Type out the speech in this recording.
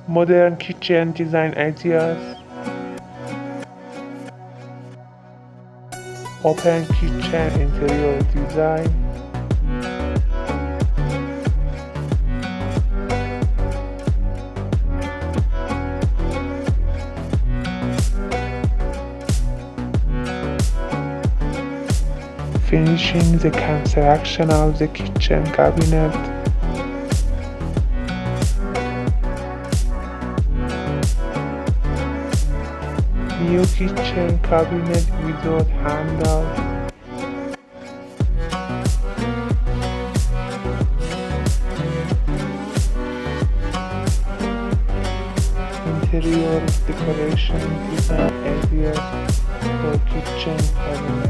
Modern kitchen design ideas. Open kitchen interior design. Finishing the construction of the kitchen cabinet. New kitchen cabinet without handle. Interior decoration design ideas for kitchen cabinet.